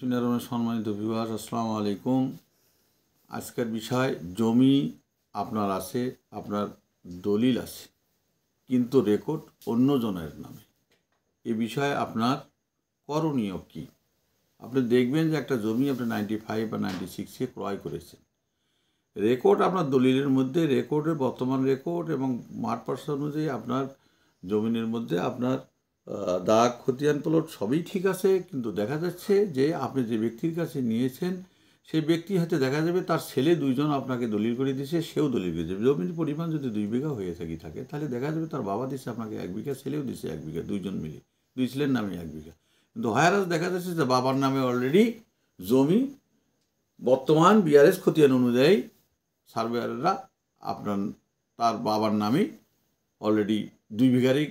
সুন্দরবনের সম্মানিত ভিউয়ার্স, আসসালামু আলাইকুম। আজকের বিষয়, জমি আপনার আছে, আপনার দলিল আছে, কিন্তু রেকর্ড অন্যজনের নামে। এ বিষয়ে আপনার করণীয় কী? আপনি দেখবেন যে একটা জমি আপনি 95 বা 96-এ ক্রয় করেছেন। রেকর্ড আপনার দলিলের মধ্যে, রেকর্ডের বর্তমান রেকর্ড এবং মাঠ পর্সা অনুযায়ী আপনার জমিনের মধ্যে আপনার দাগ, খতিয়ান, প্লট সবই ঠিক আছে, কিন্তু দেখা যাচ্ছে যে আপনি যে ব্যক্তির কাছে নিয়েছেন সেই ব্যক্তি হয়তো দেখা যাবে তার ছেলে দুইজন আপনাকে দলিল করে দিয়েছে, সেও দলিল করে দেবে। জমির পরিমাণ যদি 2 বিঘা হয়ে থাকে তাহলে দেখা যাবে তার বাবা দিচ্ছে আপনাকে 1 বিঘা, ছেলেও দিচ্ছে 1 বিঘা, দুইজন মিলে, দুই ছেলের নামে 1 বিঘা। কিন্তু হায়ারাজ দেখা যাচ্ছে যে বাবার নামে অলরেডি জমি বর্তমান বিআরএস খতিয়ান অনুযায়ী সার্ভেয়াররা তার বাবার নামে অলরেডি 2 বিঘারই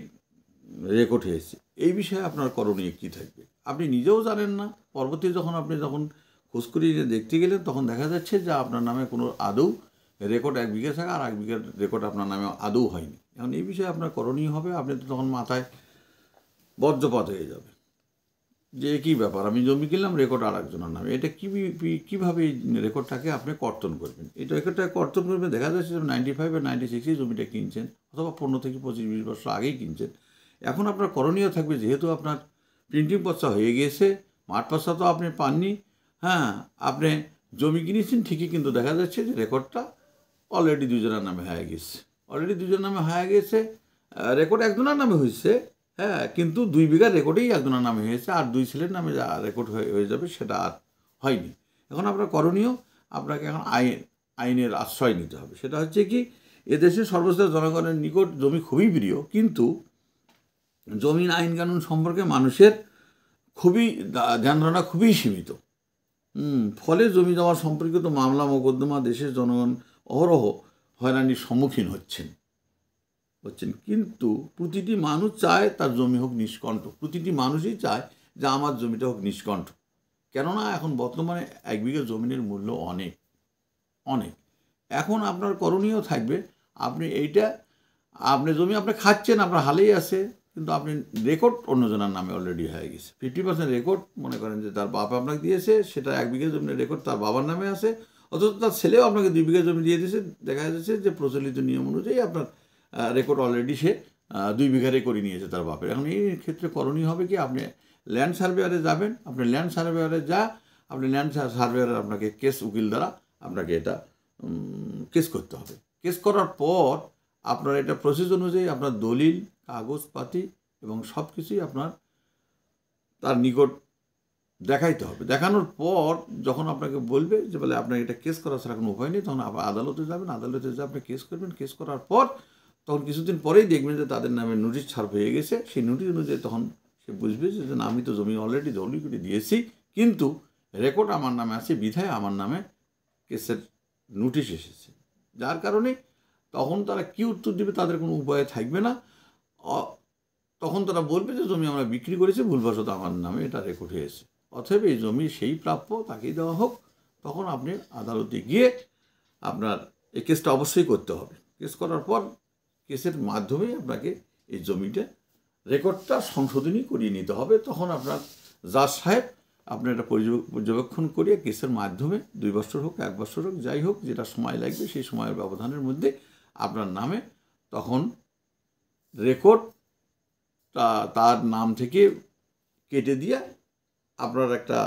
রেকর্ড হয়েছে। এই বিষয়ে আপনার করণীয় কী থাকবে? আপনি নিজেও জানেন না। পরবর্তী যখন খোঁজ করিয়ে দেখতে গেলেন, তখন দেখা যাচ্ছে যে আপনার নামে কোনো আদৌ রেকর্ড 1 বিঘা থাকে, আর 1 বিঘার রেকর্ড আপনার নামে আদৌ হয়নি। এখন এই বিষয়ে আপনার করণীয় হবে, আপনি তো তখন মাথায় বজ্রপাত হয়ে যাবে যে কী ব্যাপার, আমি জমি কিনলাম, রেকর্ড আর একজনের নামে। এটা কীভাবে এই রেকর্ডটাকে আপনি কর্তন করবেন? এই রেকর্ডটাকে কর্তন করবেন। দেখা যাচ্ছে যে 95 বা 96-এ জমিটা কিনছেন, অথবা 15 থেকে 25-20 বছর আগেই কিনছেন। এখন আপনার করণীয় থাকবে, যেহেতু আপনার প্রিন্টিং পর্চা হয়ে গিয়েছে, মাঠ পর্চা তো আপনি পাননি, আপনি জমি কিনেছেন ঠিকই, কিন্তু দেখা যাচ্ছে যে রেকর্ডটা অলরেডি দুজনের নামে হয়ে গেছে। রেকর্ড একজনের নামে হয়েছে, কিন্তু 2 বিঘার রেকর্ডেই একজনের নামে হয়েছে, আর 2 ছেলের নামে যা রেকর্ড হয়ে যাবে সেটা আর হয়নি। এখন আপনার করণীয়, আপনাকে এখন আইনের আশ্রয় নিতে হবে। সেটা হচ্ছে কি, এদেশের সর্বস্তর জনগণের নিকট জমি খুবই প্রিয়, কিন্তু জমির আইন কানুন সম্পর্কে মানুষের ধারণা খুবই সীমিত। ফলে জমি জমা সম্পর্কিত মামলা মোকদ্দমা দেশের জনগণ অহরহ হয়রানির সম্মুখীন হচ্ছেন। কিন্তু প্রতিটি মানুষ চায় তার জমি হোক নিষ্কণ্ঠ। প্রতিটি মানুষই চায় যে আমার জমিটা হোক নিষ্কণ্ঠ। কেননা এখন বর্তমানে 1 বিঘা জমিনের মূল্য অনেক অনেক। এখন আপনার করণীয় থাকবে, আপনি জমি আপনি খাচ্ছেন, আপনার হালেই আছে, কিন্তু আপনি রেকর্ড অন্যজনের নামে অলরেডি হয়ে গেছে। 50% রেকর্ড মনে করেন যে তার বাবা আপনাকে দিয়েছে, সেটা 1 বিঘা জমির রেকর্ড তার বাবার নামে আছে, অথচ তার ছেলেও আপনাকে 2 বিঘা জমি দিয়ে দিয়েছে। দেখা যাচ্ছে যে প্রচলিত নিয়ম অনুযায়ী আপনার রেকর্ড অলরেডি সে 2 বিঘারে করে নিয়েছে তার বাপের। এখন এই ক্ষেত্রে করণীয় হবে কি, আপনি ল্যান্ড সার্ভেয়ারে যাবেন। আপনি ল্যান্ড সার্ভেয়ারে আপনাকে উকিল দ্বারা আপনাকে এটা কেস করতে হবে। কেস করার পর আপনার এটা প্রসেস অনুযায়ী আপনার দলিল, কাগজপাতি এবং সব কিছুই আপনার তার নিকট দেখাইতে হবে। দেখানোর পর যখন আপনাকে বলবে যে বলে আপনার এটা কেস করা ছাড়া কোনো উপায় নেই, তখন আবার আদালতে যাবেন। আদালতে যা আপনি কেস করবেন। কেস করার পর তখন কিছুদিন পরেই দেখবেন যে তাদের নামে নোটিশ ছাড় হয়ে গেছে। সেই নোটিশ অনুযায়ী তখন সে বুঝবে যে আমি তো জমি অলরেডি দলিল করে দিয়েছি, কিন্তু রেকর্ড আমার নামে আছে, বিধায় আমার নামে কেসের নোটিশ এসেছে। যার কারণে তখন তারা কী উত্তর দেবে, তাদের কোনো উপায় থাকবে না। তখন তারা বলবে যে জমি আমরা বিক্রি করেছি, ভুলবশত আমার নামে এটা রেকর্ড হয়েছে, অতএব এই জমি সেই প্রাপ্য তাকেই দেওয়া হোক। তখন আপনি আদালতে গিয়ে আপনার এই কেসটা অবশ্যই করতে হবে। কেস করার পর কেসের মাধ্যমে আপনাকে এই জমিটা রেকর্ডটা সংশোধনী করিয়ে নিতে হবে। তখন আপনার জাজ সাহেব আপনার এটা পর্যবেক্ষণ করিয়ে কেসের মাধ্যমে 2 বছর হোক, 1 বছর হোক, যাই হোক, যেটা সময় লাগবে সেই সময়ের ব্যবধানের মধ্যে আপনার নামে তখন রেকর্ড তার নাম থেকে কেটে দিয়ে আপনার একটা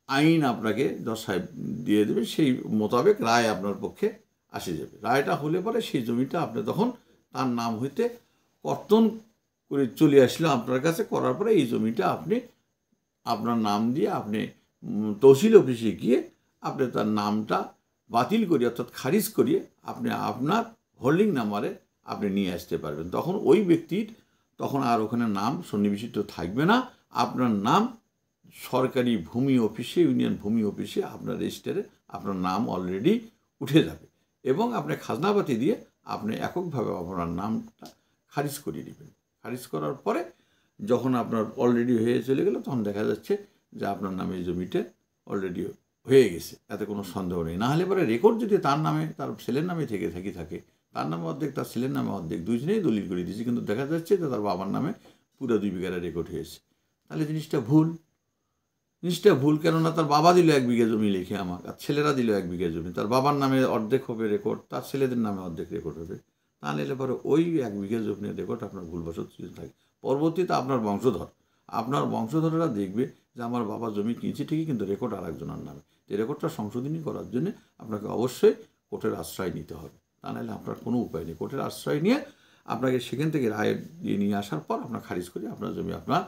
আইন আপনাকে জজ সাহেব দিয়ে দেবে। সেই মোতাবেক রায় আপনার পক্ষে আসে যাবে। রায়টা হলে পরে সেই জমিটা আপনি তখন তার নাম হইতে কর্তন করে চলে আসলো আপনার কাছে। করার পরে এই জমিটা আপনি আপনার নাম দিয়ে আপনি তহসিল অফিসে গিয়ে আপনি তার নামটা বাতিল করিয়ে, অর্থাৎ খারিজ করিয়ে, আপনি আপনার হোল্ডিং নাম্বারে আপনি নিয়ে আসতে পারবেন। তখন ওই ব্যক্তির তখন আর ওখানে নাম সন্নিবেশিত থাকবে না। আপনার নাম সরকারি ভূমি অফিসে, ইউনিয়ন ভূমি অফিসে আপনার রেজিস্টারে আপনার নাম অলরেডি উঠে যাবে, এবং আপনি খাজনাপাতি দিয়ে আপনি এককভাবে আপনার নামটা খারিজ করিয়ে নেবেন। খারিজ করার পরে যখন আপনার অলরেডি হয়ে চলে গেল, তখন দেখা যাচ্ছে যে আপনার নামে জমিটা অলরেডি হয়ে গেছে, এতে কোনো সন্দেহ নেই। না হলে পরে রেকর্ড যদি তার নামে, তার ছেলের নামে থাকে, তার নামে অর্ধেক, তার ছেলের নামে অর্ধেক, দুইজনেই দলিল করে দিয়েছে, কিন্তু দেখা যাচ্ছে যে তার বাবার নামে পুরো 2 বিঘার রেকর্ড হয়েছে, তাহলে জিনিসটা ভুল। জিনিসটা ভুল, কেননা তার বাবা দিল 1 বিঘা জমি লিখে আমার, আর ছেলেরা দিল 1 বিঘা জমি, তার বাবার নামে অর্ধেক হবে রেকর্ড, তার ছেলেদের নামে অর্ধেক রেকর্ড হবে। তা নিলে পরে ওই 1 বিঘা জমির রেকর্ড আপনার ভুলবশত থাকে। পরবর্তীতে আপনার বংশধররা দেখবে যে আমার বাবা জমি কিনছে ঠিকই, কিন্তু রেকর্ড আর একজনের নামে। এই রেকর্ডটা সংশোধনী করার জন্য আপনাকে অবশ্যই কোর্টের আশ্রয় নিতে হবে। তা নাহলে আপনার কোনো উপায় নেই। কোর্টের আশ্রয় নিয়ে আপনাকে সেখান থেকে রায় দিয়ে নিয়ে আসার পর আপনার খারিজ করে আপনার জমি আপনার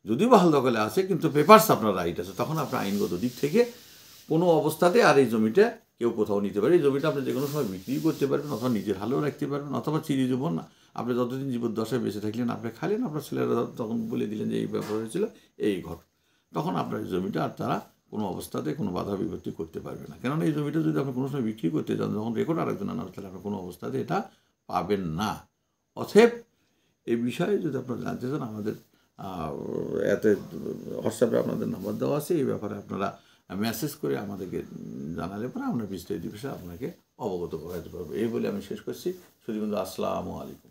যদিও বহাল দখলে আছে, কিন্তু পেপারস আপনার রাইট আছে, তখন আপনার আইনগত দিক থেকে কোনো অবস্থাতে আর এই জমিটা কেউ কোথাও নিতে পারে। এই জমিটা আপনি যে কোনো সময় বিক্রিও করতে পারবেন, অথবা নিজের হালেও রাখতে পারবেন, অথবা চিরজীবন না, আপনি যতদিন জীবদ্দশায় বেঁচে থাকলেন আপনি খাইলেন, আপনার ছেলেরা তখন বলে দিলেন যে এই ব্যাপার হয়েছিল, এই ঘট, তখন আপনার এই জমিটা আর তারা কোনো অবস্থাতে কোনো বাধা বিপত্তি করতে পারবে না। কেননা এই জমিটা যদি আপনি কোনো সময় বিক্রি করতে চান, যখন রেকর্ড আরেকজন আনা, তাহলে আপনি কোনো অবস্থাতে এটা পাবেন না। অতএব এই বিষয়ে যদি আপনারা জানতে চান, আমাদের এতে হোয়াটসঅ্যাপে আপনাদের নাম্বার দেওয়া আছে, এই ব্যাপারে আপনারা মেসেজ করে আমাদেরকে জানালে পরে আমরা বিস্তারিত বিষয়ে আপনাকে অবগত করাতে পারবো। এই বলে আমি শেষ করছি। শুধু আসসালামু আলাইকুম।